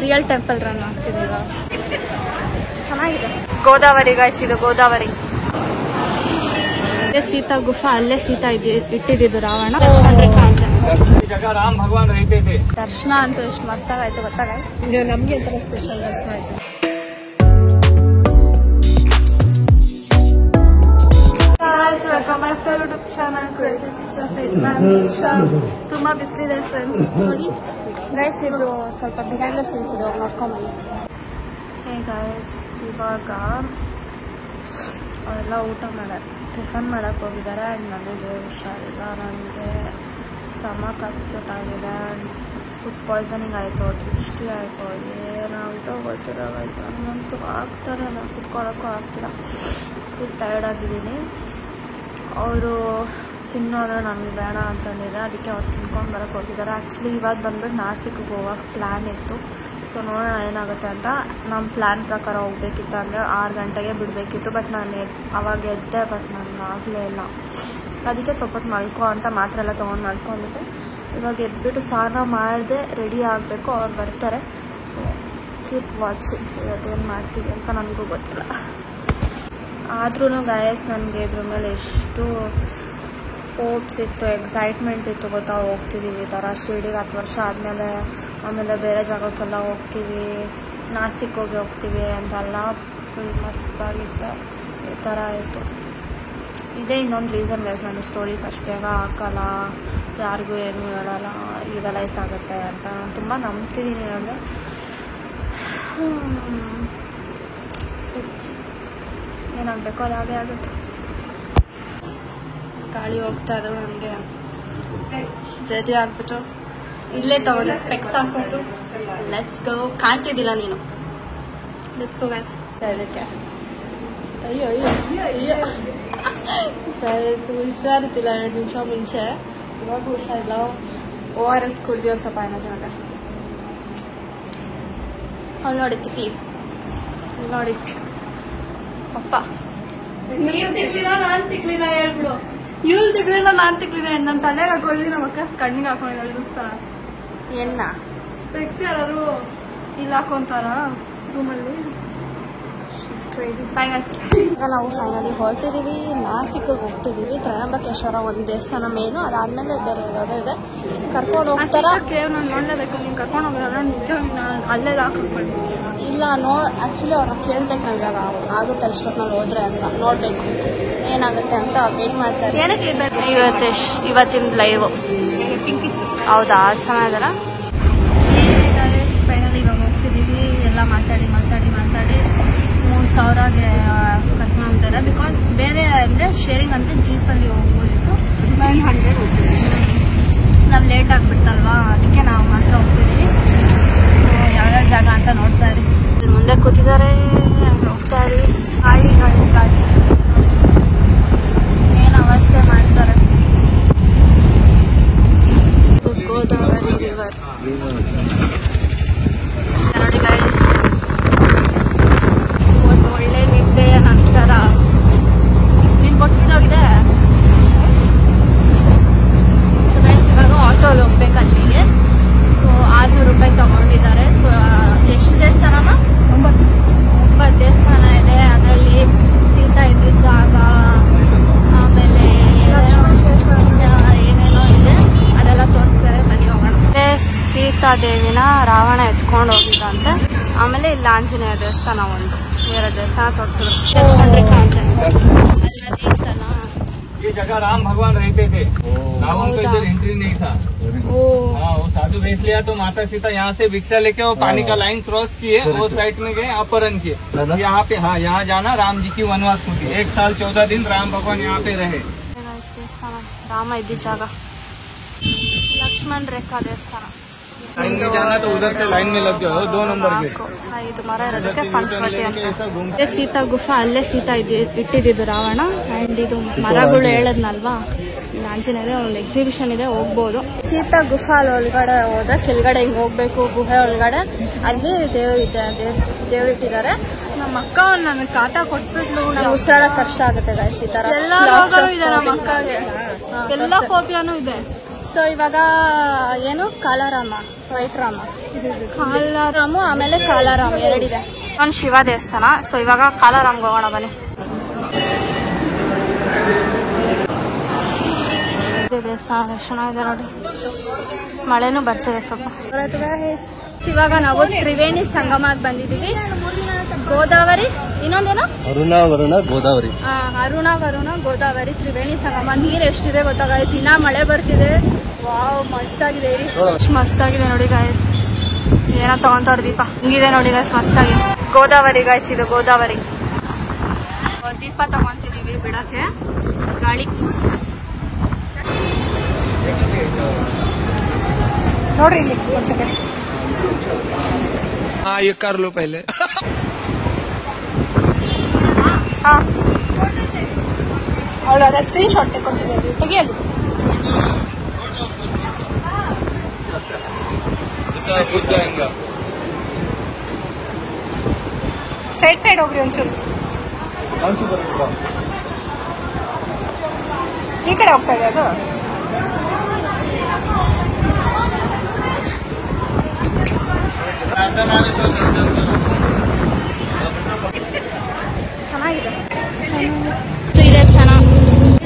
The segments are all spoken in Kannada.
ರಿಯಲ್ ಟೆಂಪಲ್ ರನ್ ಆಗ್ತಿದೆ ಚೆನ್ನಾಗಿದೆ. ಗೋದಾವರಿ ಗೈಸ್, ಇದು ಗೋದಾವರಿ. ಸೀತಾ ಗುಫಾ, ಅಲ್ಲೇ ಸೀತಾ ಇಟ್ಟಿದ್ದು ರಾವಣ. ರಾಮ್ ಭಗವಾನ್ ರೈತೈತೆ. ದರ್ಶನ ಅಂತೂ ಎಷ್ಟು ಮಸ್ತಾಗಾಯ್ತು ಗೊತ್ತಾ ಗೈಸ್. ನಮ್ಗೆ ಒಂಥರ ಸ್ಪೆಷಲ್ ದರ್ಶನ ಆಯ್ತು. Welcome back to YouTube channel crazy sisters. ತುಂಬಾ ಬಿಸಿಲಿದೆ ಫ್ರೆಂಡ್ಸ್. ನೋಡಿ ಗೈಸ್, ಇದು ಸ್ವಲ್ಪ ಬಿಹೈಂಡ್ ದ ಸೀನ್ಸ್ ಇದೆ, ನೋಡ್ಕೊಂಬನ್ನಿ. ಹೇ ಗೈಸ್, ಇವಾಗ ಅವರೆಲ್ಲ ಊಟ ಟಿಫನ್ ಮಾಡಕ್ಕೆ ಹೋಗಿದ್ದಾರೆ. ಆ್ಯಂಡ್ ನನಗೆ ಹುಷಾರಿಲ್ಲ, ನನಗೆ ಸ್ಟಮಕ್ ಅಪ್ಸೆಟ್ ಆಗಿದೆ, ಫುಡ್ ಪಾಯ್ಸನಿಂಗ್ ಆಯಿತು, ದೃಷ್ಟಿ ಆಯಿತು, ಏನಾಯಿತೋ ಗೊತ್ತಿಲ್ಲ ಗೈಸ್. ನನಗಂತೂ ಆಗ್ತಾರೆ, ನಾನು ಕುತ್ಕೊಳ್ಳೋಕ್ಕೂ ಆಗ್ತಿಲ್ಲ, ಫುಲ್ ಟಯರ್ಡ್ ಆಗಿದ್ದೀನಿ. ಅವರು ತಿನ್ನೋರು ನನಗೆ ಬೇಡ ಅಂತಂದಿದೆ, ಅದಕ್ಕೆ ಅವ್ರು ತಿನ್ಕೊಂಡು ಬರೋಕ್ಕೆ ಹೋಗಿದ್ದಾರೆ. ಆ್ಯಕ್ಚುಲಿ ಇವಾಗ ಬಂದ್ಬಿಟ್ಟು ನಾಸಿಕ್ಗೆ ಹೋಗೋಕ್ಕೆ ಪ್ಲ್ಯಾನ್ ಇತ್ತು. ಸೊ ನೋಡೋಣ ಏನಾಗುತ್ತೆ ಅಂತ. ನಮ್ಮ ಪ್ಲ್ಯಾನ್ ಪ್ರಕಾರ ಹೋಗ್ಬೇಕಿತ್ತು, ಅಂದರೆ 6 ಗಂಟೆಗೆ ಬಿಡಬೇಕಿತ್ತು. ಬಟ್ ನಾನು ಅವಾಗ ಎದ್ದೆ, ಬಟ್ ನನಗೆ ಆಗಲೇ ಇಲ್ಲ. ಅದಕ್ಕೆ ಸ್ವಲ್ಪ ಹೊತ್ತು ಮಲ್ಕೋ ಅಂತ ಮಾತ್ರ ಎಲ್ಲ ತೊಗೊಂಡು ಮಲ್ಕೊಂಡ್ಬಿಟ್ಟು ಇವಾಗ ಎದ್ಬಿಟ್ಟು ಸ್ನಾನ ಮಾಡಿದೆ, ರೆಡಿ ಆಗಬೇಕು, ಅವ್ರು ಬರ್ತಾರೆ. ಸೊ ಕೀಪ್ ವಾಚಿಂಗ್, ಇವತ್ತೇನು ಮಾಡ್ತೀವಿ ಅಂತ ನನಗೂ ಗೊತ್ತಿಲ್ಲ. ಆದ್ರೂ ಗಾಯಸ್, ನನಗೆ ಇದ್ರ ಮೇಲೆ ಎಷ್ಟು ಹೋಪ್ಸ್ ಇತ್ತು, ಎಕ್ಸೈಟ್ಮೆಂಟ್ ಇತ್ತು ಗೊತ್ತಾ. ಹೋಗ್ತಿದ್ದೀವಿ ಈ ಥರ ಶಿರ್ಡಿಗೆ 10 ವರ್ಷ ಆದಮೇಲೆ, ಆಮೇಲೆ ಬೇರೆ ಜಾಗಕ್ಕೆಲ್ಲ ಹೋಗ್ತೀವಿ, ನಾಸಿಕ್ ಹೋಗ್ತೀವಿ ಅಂತೆಲ್ಲ ಫುಲ್ ಮಸ್ತಾಗಿತ್ತು. ಈ ಥರ ಆಯಿತು. ಇದೇ ಇನ್ನೊಂದು ರೀಸನ್ ಗೈಸ್, ನಾನು ಸ್ಟೋರೀಸ್ ಅಷ್ಟು ಬೇಗ ಹಾಕಲ್ಲ, ಯಾರಿಗೂ ಏನು ಹೇಳಲ್ಲ, ರಿಯಲೈಸ್ ಆಗುತ್ತೆ ಅಂತ ನಾನು ತುಂಬ ನಂಬ್ತಿದ್ದೀನಿ. ಅಂದರೆ ಏನಾಗಬೇಕೋ ಅದು ಹಾಗೆ ಆಗುತ್ತೆ. ಗಾಳಿ ಹೋಗ್ತಾ ಇದ್ರು, ನನಗೆ ರೆಡಿ ಆಗಿಬಿಟ್ಟು ಇಲ್ಲೇ ತಗೊಂಡೆ ಸ್ಪೆಕ್ಸ್ ಹಾಕ್ಬಿಟ್ಟು ಲೆಟ್ಸ್ ಗೋ. ಕಾಣ್ತಿದ್ದಿಲ್ಲ ನೀನು, ಲೆಟ್ಸ್ ಗೋ ಗೈಸ್. ಅದಕ್ಕೆ ಅಯ್ಯೋ ಅಯ್ಯೋ ಅಯ್ಯೋ ಹುಷಾರಿತ್ತಿಲ್ಲ 2 ನಿಮಿಷ ಮುಂಚೆ, ಇವಾಗ ಹುಷಾರಿಲ್ಲ. ORS ಕುಡ್ದು ಒಂದು ಸ್ವಲ್ಪ ಎನರ್ಜಿ. ಅವ್ಳು ನೋಡಿ ತಿಕ್ಲಿ, ನೋಡಿ ಅಪ್ಪ, ನೀನು ತಿಕ್ಲಿನ ನಾನು ತಿಕ್ಲಿನ ಹೇಳ್ಬಿಡು. ಇವಳು ತಿಕ್ಲಿನ ನಾನು ತಿಕ್ಲಿನ, ನನ್ನ ತಲೆಗೆ ಹಾಕೊಳ್ಳಿ, ನಮ್ಮ ಅಕ್ಕ ಕಣ್ಣಿಗೆ ಹಾಕೊಂಡು ಎಳ್ದಿಸ್ತಾರ. ಎನ್ನ ಸ್ಪೆಕ್ಸ್ ಯಾರು ಇಲ್ಲಿ ಹಾಕೊಂತಾರ ರೂಮಲ್ಲಿ. ಈಗ ನಾವು ಫೈನಲಿ ಹೊರಟಿದ್ದೀವಿ, ನಾಸಿಕ್ಗೆ ಹೋಗ್ತಿದ್ದೀವಿ. ತ್ರಯಂಬಕೇಶ್ವರ ಒಂದು ದೇವಸ್ಥಾನ ಮೇನು, ಅದಾದ್ಮೇಲೆ ಬೇರೆ ಯಾವುದೋ ಇದೆ, ಕರ್ಕೊಂಡು ಹೋಗ್ತಾರ. ನಾನು ನೋಡಲೇಬೇಕು, ನೀವು ಕರ್ಕೊಂಡು ಹೋಗೋಲ್ಲ ನಿಜ, ನಾನು ಅಲ್ಲೆಲ್ಲ ಹಾಕೊಂಡು ಇಲ್ಲ ಆ್ಯಕ್ಚುಲಿ ಅವ್ರನ್ನ ಕೇಳ್ಬೇಕು ನಾವು, ಇವಾಗ ಆಗುತ್ತೆ ಅಷ್ಟೊತ್ತಿನಲ್ಲಿ ಹೋದ್ರೆ ಅಂತ ನೋಡಬೇಕು ಏನಾಗುತ್ತೆ ಅಂತ ವೇಟ್ ಮಾಡ್ತಾರೆ. ಏನಕ್ಕೆ ಇವತ್ತಿನ ಲೈವ್ ಹೌದಾ, ಚೆನ್ನಾಗಿದಲ್ಲ. ಫೈನಲಿ ಇವಾಗ ಹೋಗ್ತಿದ್ದೀವಿ, ಎಲ್ಲ ಮಾತಾಡಿ 3000ಗೆ ಕಟ್ ಮಾಡ್ತಾರೆ. ಬಿಕಾಸ್ ಬೇರೆ ಅಂದರೆ ಶೇರಿಂಗ್ ಅಂದರೆ ಜೀಪಲ್ಲಿ ಹೋಗ್ಬೋದಿತ್ತು, 900 ಹೋಗ್ತಿದ್ದೀವಿ. ನಾವು ಲೇಟ್ ಆಗಿಬಿಡ್ತಲ್ವಾ, ಅದಕ್ಕೆ ನಾವು ಮಾತ್ರ ಹೋಗ್ತಿದ್ದೀವಿ. ಸೊ ಯಾವ್ಯಾವ ಜಾಗ ಅಂತ ನೋಡ್ತಾ ಇದ್ದೀವಿ. ಮುಂದೆ ಕೂತಿದ್ದಾರೆ, ಹೋಗ್ತಾ ಇದ್ದೀವಿ. ಗಾಡಿ ಏನು ಅವಸ್ಥೆ ಮಾಡ್ತಾರೆ. ಗೋದಾವರಿ ರಿವರ್ ನೋಡಿ ಗೈಸ್. ಒಂದು ಒಳ್ಳೆ ನಿದ್ದೆಯ ನಂತರ ನೀನು ಕೊಟ್ಟಿದ್ದೋಗಿದೆ. ಸೊ ಗೈಸ್, ಇವಾಗ ಆಟೋಲ್ಲಿ ಹೋಗ್ಬೇಕು ಅಲ್ಲಿಗೆ. ಸೊ 600 ರೂಪಾಯಿ ತಗೊಂಡಿದ್ದಾರೆ. ಸೊ ಎಷ್ಟು ದೇವಸ್ಥಾನ? 9 ದೇವಸ್ಥಾನ ಇದೆ. ಅದರಲ್ಲಿ ಸೀತಾ ಇದ್ದಿದ್ದ ಜಾಗ, ಆಮೇಲೆ ಏನೇನೋ ಇದೆ, ಅದೆಲ್ಲ ತೋರಿಸ್ತಾರೆ. ಬನ್ನಿ ಹೋಗೋಣ. ಸೀತಾದೇವಿನ ರಾವಣ ಎತ್ಕೊಂಡು ಹೋಗಿದ್ದಂತೆ. ಆಮೇಲೆ ಇಲ್ಲಿ ಆಂಜನೇಯ ದೇವಸ್ಥಾನ, ಒಂದು 2 ದೇವಸ್ಥಾನ ತೋರಿಸಿದ್ರು. ये जगह राम भगवान रहते थे, रावण को इधर एंट्री नहीं था। हाँ, वो साधु भेज लिया तो माता सीता यहाँ से भिक्षा लेके वो पानी का लाइन क्रॉस किए, वो साइड में गए, अपहरण किए. यहाँ पे हाँ, यहाँ जाना राम जी की वनवास होगी. 1 साल 14 दिन राम भगवान यहाँ पे रहे. ರಾಮ ಇದ್ದ ಜಾಗ, ಲಕ್ಷ್ಮಣ್ ರೇಖಾ ದೇವಸ್ಥಾನ. लाइन में जाना तो उधर से लाइन में लग जाओ, 2 नंबर गेट. 5 ಮರ ಇರೋದಕ್ಕೆ ಪಂಚವಟಿ ಅಂತ. ಸೀತಾ ಗುಫಾ, ಅಲ್ಲೇ ಸೀತಾ ಇಟ್ಟಿದ್ದು ರಾವಣ. ಆ್ಯಂಡ್ ಇದು ಮರಗಳು ಹೇಳದ್ನಲ್ವಾ, ಆಂಜನೇಯ ಒಂದು ಎಕ್ಸಿಬಿಷನ್ ಇದೆ, ಹೋಗ್ಬೋದು. ಸೀತಾ ಗುಫಾ ಒಳಗಡೆ ಹೋದ್ರೆ ಕೆಳಗಡೆ ಹಿಂಗೆ ಹೋಗ್ಬೇಕು, ಗುಹೆ ಒಳಗಡೆ. ಅಲ್ಲಿ ದೇವ್ರಿಟ್ಟಿದ್ದಾರೆ. ನಮ್ಮ ಅಕ್ಕ ನಮಗೆ ಕಾಟ ಕೊಟ್ಬಿಟ್ಲು, ಉಸಿರಾಡಕ್ಕೆ ಕಷ್ಟ ಆಗುತ್ತೆ ಗೈಸ್. ಈ ತರ ಎಲ್ಲ ರೋಗನೂ ಇದೆ ನಮ್ಮ ಅಕ್ಕಗೆ, ಎಲ್ಲ ಫೋಬಿಯಾನು ಇದೆ. ಸೊ ಇವಾಗ ಏನು ಕಾಲರಾಮ, ವೈಟ್ ರಾಮ ಕಾಲಾರಾಮು ಆಮೇಲೆ ಕಾಲಾರಾಮ್ ಎರಡಿದೆ. ಒಂದು ಶಿವ ದೇವಸ್ಥಾನ. ಸೊ ಇವಾಗ ಕಾಲಾರಾಮ್ಗೆ ಹೋಗೋಣ ಬನ್ನಿ. ದೇವಸ್ಥಾನ ಚೆನ್ನಾಗಿದೆ ನೋಡಿ. ಮಳೆನೂ ಬರ್ತಿದೆ ಸ್ವಲ್ಪ. ಇವಾಗ ನಾವು ತ್ರಿವೇಣಿ ಸಂಗಮಕ್ಕೆ ಬಂದಿದ್ದೀವಿ. ಗೋದಾವರಿ ಇನ್ನೊಂದೇನೋ ಅರುಣ ವರುಣ ಗೋದಾವರಿ ತ್ರಿವೇಣಿ ಸಂಗಮ. ನೀರ್ ಎಷ್ಟಿದೆ ಗೊತ್ತಾ ಗಾಯ್ಸ್. ಇನ್ನ ಮಳೆ ಬರ್ತಿದೆ. ವಾವ್ ಮಸ್ತಾಗಿದೆ. ಮಸ್ತಾಗಿದೆ ನೋಡಿ ಗಾಯ್ಸ್. ಏನೋ ತಗೊಂತವ್ರ ದೀಪ ಹಿಂಗಿದೆ ನೋಡಿ ಗಾಯ್ಸ್. ಮಸ್ತಾಗಿ ಗೋದಾವರಿ ಗಾಯ್ಸ್. ಇದು ಗೋದಾವರಿ. ದೀಪ ತಗೊಂತಿದೀವಿ ಬಿಡಕ್ಕೆ. ಗಾಳಿ ನೋಡ್ರಿ ಇಲ್ಲಿ ಒಂದ್ ಸೆಕೆಂಡ್. ये कर लो पहले. ಅವಳು ಅದ ಸ್ಕ್ರೀನ್ ಶಾಟ್ ತಗೊಂತಿದ್ದೀವಿ. ತೆಗಿಯಲ್ಲಿ ಸೈಡ್ ಹೋಗ್ರಿ ಒಂಚೂರು. ಈ ಕಡೆ ಹೋಗ್ತಾ ಇದೆ ಅದು. ಚೆನ್ನಾಗಿದೆ. ದೇವಸ್ಥಾನ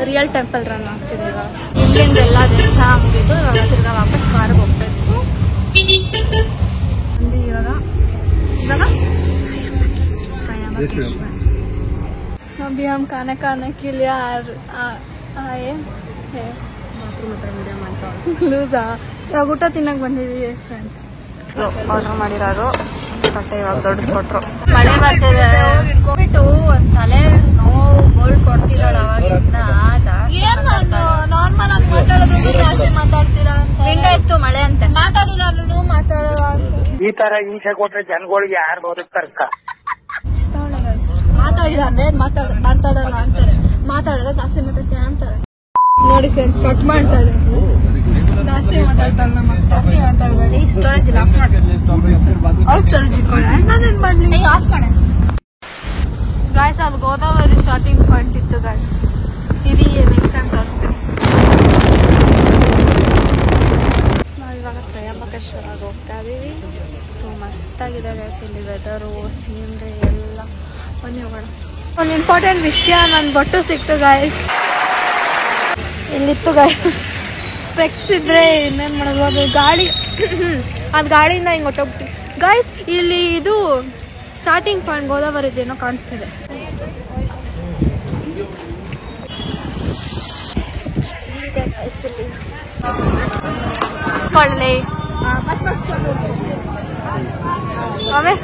ರಿಯಲ್ ಟೆಂಪಲ್ ರನ್ ಆಗ್ತಿದೆ ಇವಾಗ. ಇಲ್ಲಿಂದ ಎಲ್ಲ ದೇವಸ್ಥಾನ ಮುಗಿದು ಇವಾಗ ತಿರ್ಗಾ ವಾಪಸ್ ಕಾರ್ಗೆ ಹೋಗ್ಬೇಕು. ಇವಾಗ अभी हम खाना खाने के लिए आए हैं. ಲೂಸಾ ಇವಾಗ ಊಟ ತಿನ್ನಕ್ ಬಂದಿದ್ದೀವಿ ಫ್ರೆಂಡ್ಸ್. ಆರ್ಡರ್ ಮಾಡಿರೋದು ತಟ್ಟೆ ಇವಾಗ ದೊಡ್ಡದು ಕೊಟ್ರು. ಮಳೆ ಬರ್ತಿದೆ. ಹೋಗ್ಬಿಟ್ಟು ಒಂದ್ ತಲೆ ನೋವು ಗೋಲ್ಡ್ ಕೊಡ್ತಿದ್ದಾಳೆ ಅವಾಗಿಂದ. ನಾರ್ಮಲ್ ಆಗಿ ಮಾತಾಡೋದು ಜಾಸ್ತಿ ಮಾತಾಡ್ತೀರಾ. ವಿಂಡೋ ಇತ್ತು ಮಳೆ ಅಂತ ಮಾತಾಡಿಲ್ಲ. ಮಾತಾಡೋದು ಈ ತರ ಹಿಂಸೆ ಕೊಟ್ರೆ ಜನಗಳಿಗೆ ಯಾರು ಬದುಕ್ತಾರ? ಮಾತಾಡಿಲ್ಲ ಅಂದ್ರೆ ಮಾತಾಡಲ್ಲ ಅಂತಾರೆ. ಮಾತಾಡಿದ್ರೆ ಜಾಸ್ತಿ ಮಾತಾಡ್ತೀಯ ಅಂತಾರೆ. ನೋಡಿ ಫ್ರೆಂಡ್ಸ್ ಕಟ್ ಮಾಡ್ತಾರೆ. ಜಾಸ್ತಿ ಮಾತಾಡ್ತಾರೆ. ಜಾಸ್ತಿ ಮಾತಾಡಬೇಡಿ. ಸ್ಟೋರೇಜ್ ಇಲ್ಲ. ಆಫ್ ಮಾಡಿ. ಸ್ಟೋರೇಜ್ ಇಟ್ಕೊಳ್ಳಿ. ನಾನೇನ್ ಮಾಡ್ಲಿ? ಆಫ್ ಮಾಡಿ ಗಾಯ್ಸ್. ಅಲ್ಲಿ ಗೋದಾವರಿ ಸ್ಟಾರ್ಟಿಂಗ್ ಪಾಯಿಂಟ್ ಇತ್ತು ಗಾಯ್ಸ್. ಇರಿ ನೆಕ್ಸ್ಟ್ ಟೈಮ್ ತೋರಿಸ್ತೀನಿ. ನಾವಿವಾಗ ತ್ರಯಂಬಕೇಶ್ವರಗೆ ಹೋಗ್ತಾ ಇದೀವಿ. ಸೊ ಮಸ್ತಾಗಿದೆ ಗಾಯ್ಸ್. ಇಲ್ಲಿ ವೆದರು ಸೀನ್ರಿ ಎಲ್ಲ. ಬನ್ನಿ ಹೋಗೋಣ. ಒಂದು ಇಂಪಾರ್ಟೆಂಟ್ ವಿಷಯ, ನನ್ನ ಬೊಟ್ಟು ಸಿಕ್ತು ಗಾಯ್ಸ್. ಇಲ್ಲಿತ್ತು ಗಾಯ್ಸ್. ಸ್ಪೆಕ್ಸ್ ಇದ್ರೆ ಇನ್ನೇನು ಮಾಡೋದು. ಅದು ಗಾಳಿ ಅದು ಗಾಳಿಯಿಂದ ಹಿಂಗೆ ಹೊಟ್ಟೋಗ್ಬಿಟ್ಟು ಗಾಯ್ಸ್. ಇಲ್ಲಿ ಇದು ಸ್ಟಾರ್ಟಿಂಗ್ ಪಾಯಿಂಟ್ ಗೋದಾವರಿದೇನೋ ಕಾಣಿಸ್ತಿದೆ. ಕೊಳ್ಳಿ ಆಮೇಲೆ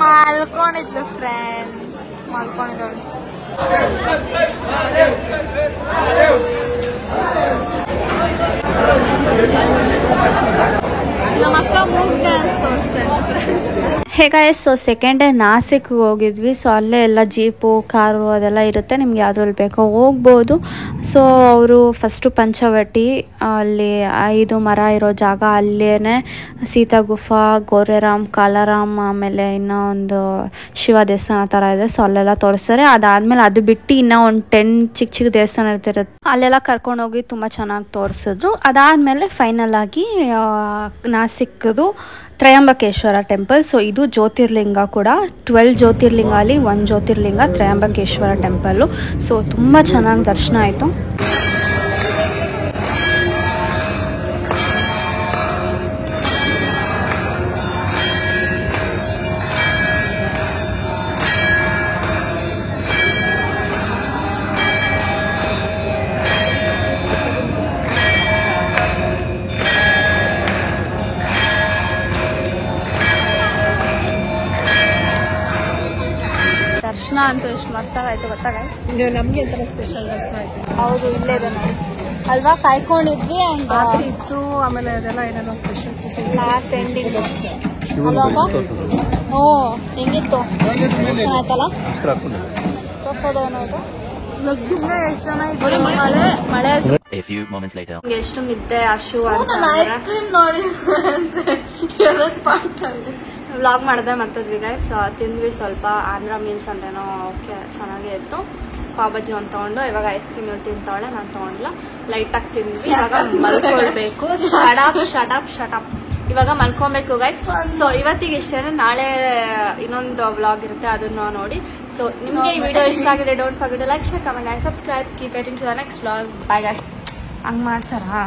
ಮಲ್ಕೊಂಡಿದ್ಲು ಫ್ರೆಂಡ್. ಮಲ್ಕೊಂಡಿದ್ದವಳು. ನಮ್ಮ ಅಕ್ಕ ಮೂಗ್ ಡ್ಯಾನ್ಸ್ ತೋರಿಸ್ತಾರೆ. Hey guys. So second day ನಾಸಿಕ್ಗೆ ಹೋಗಿದ್ವಿ. ಸೊ ಅಲ್ಲೇ ಎಲ್ಲ ಜೀಪು ಕಾರು ಅದೆಲ್ಲ ಇರುತ್ತೆ. ನಿಮ್ಗೆ ಯಾವ್ದ್ರಲ್ಲಿ ಬೇಕೋ ಹೋಗ್ಬೋದು. ಸೊ ಅವರು ಫಸ್ಟು ಪಂಚವಟಿ ಅಲ್ಲಿ 5 ಮರ ಇರೋ ಜಾಗ, ಅಲ್ಲೇ ಸೀತಾ ಗುಫಾ, ಗೋರೆರಾಮ್, ಕಾಲಾರಾಮ್, ಆಮೇಲೆ ಇನ್ನೂ ಒಂದು ಶಿವ ದೇವಸ್ಥಾನ ಥರ ಇದೆ. ಸೊ ಅಲ್ಲೆಲ್ಲ ತೋರಿಸ್ತಾರೆ. ಅದಾದಮೇಲೆ ಅದು ಬಿಟ್ಟು ಇನ್ನೂ ಒಂದು 10 ಚಿಕ್ಕ ಚಿಕ್ಕ ದೇವಸ್ಥಾನ ಇರ್ತಿರುತ್ತೆ. ಅಲ್ಲೆಲ್ಲ ಕರ್ಕೊಂಡೋಗಿ ತುಂಬ ಚೆನ್ನಾಗಿ ತೋರಿಸಿದ್ರು. ಅದಾದಮೇಲೆ ಫೈನಲ್ ಆಗಿ ನಾಸಿಕ್ದು ತ್ರಯಂಬಕೇಶ್ವರ ಟೆಂಪಲ್. ಸೊ ಇದು ಜ್ಯೋತಿರ್ಲಿಂಗ ಕೂಡ. 12 ಜ್ಯೋತಿರ್ಲಿಂಗ ಅಲ್ಲಿ 1 ಜ್ಯೋತಿರ್ಲಿಂಗ ತ್ರಯಂಬಕೇಶ್ವರ ಟೆಂಪಲ್ಲು. ಸೊ ತುಂಬ ಚೆನ್ನಾಗಿ ದರ್ಶನ ಆಯಿತು. ದರ್ಶನ ಅಂತೂ ಎಷ್ಟು ಮಸ್ತಾಗಾಯ್ತು ಗೊತ್ತಾ ಗೈಸ್. ನಮ್ಗೆ ಒಂಥರ ಸ್ಪೆಷಲ್ ದರ್ಶನ ಆಯ್ತು. ಹೌದು, ಇಲ್ಲೇ ಇದೆ ನೋಡಿ ಅಲ್ವಾ. ಕಾಯ್ಕೊಂಡಿದ್ವಿ ರಾತ್ರಿ ಇತ್ತು. ಆಮೇಲೆ ಅದೆಲ್ಲ ಏನೇನೋ ಸ್ಪೆಷಲ್ ಲಾಸ್ಟ್ ಎಂಡಿಂಗ್ ಅಲ್ವಾ. ಓ ಹೆಂಗಿತ್ತು ಚೆನ್ನಾಯ್ತಲ್ಲ. ತೋರ್ಸೋದು ಅನ್ನೋದು ಸುಮ್ಮನೆ ಎಷ್ಟು ಚೆನ್ನಾಗಿತ್ತು. ಮಳೆ ಎಷ್ಟು ನಿದ್ದೆ ಹಶು. ಐಸ್ ಕ್ರೀಮ್ ನೋಡಿ ವ್ಲಾಗ್ ಮಾಡದೆ ಮಾಡ್ತಿದ್ವಿ ಗೈಸ್. ತಿಂದ್ವಿ ಸ್ವಲ್ಪ ಆಂಧ್ರ ಮೀಲ್ಸ್ ಅಂತೇನೋ. ಓಕೆ, ಚೆನ್ನಾಗೇ ಇತ್ತು. ಪಾವ್ ಒಂದು ತೊಗೊಂಡು ಇವಾಗ ಐಸ್ ಕ್ರೀಮ್ ತಿಂತಾವಳೆ, ನಾನು ತೊಗೊಂಡಿಲ್ಲ. ಲೈಟಾಗಿ ತಿಂದ್ವಿ. ಇವಾಗ ಮಲ್ಕೊಳ್ಬೇಕು. ಶಟಪ್ ಇವಾಗ ಮಲ್ಕೊಬೇಕು ಗೈಸ್. ಸೊ ಇವತ್ತಿಗೆ ಇಷ್ಟೇನೆ. ನಾಳೆ ಇನ್ನೊಂದು ವ್ಲಾಗ್ ಇರುತ್ತೆ, ಅದನ್ನ ನೋಡಿ. ಸೊ ನಿಮಗೆ ಈ ವಿಡಿಯೋ ಇಷ್ಟ ಆಗಿದೆ, don't forget to like, share, comment and subscribe. Keep watching to the next vlog. Bye guys. ಹಂಗೆ ಮಾಡ್ತಾರಾ?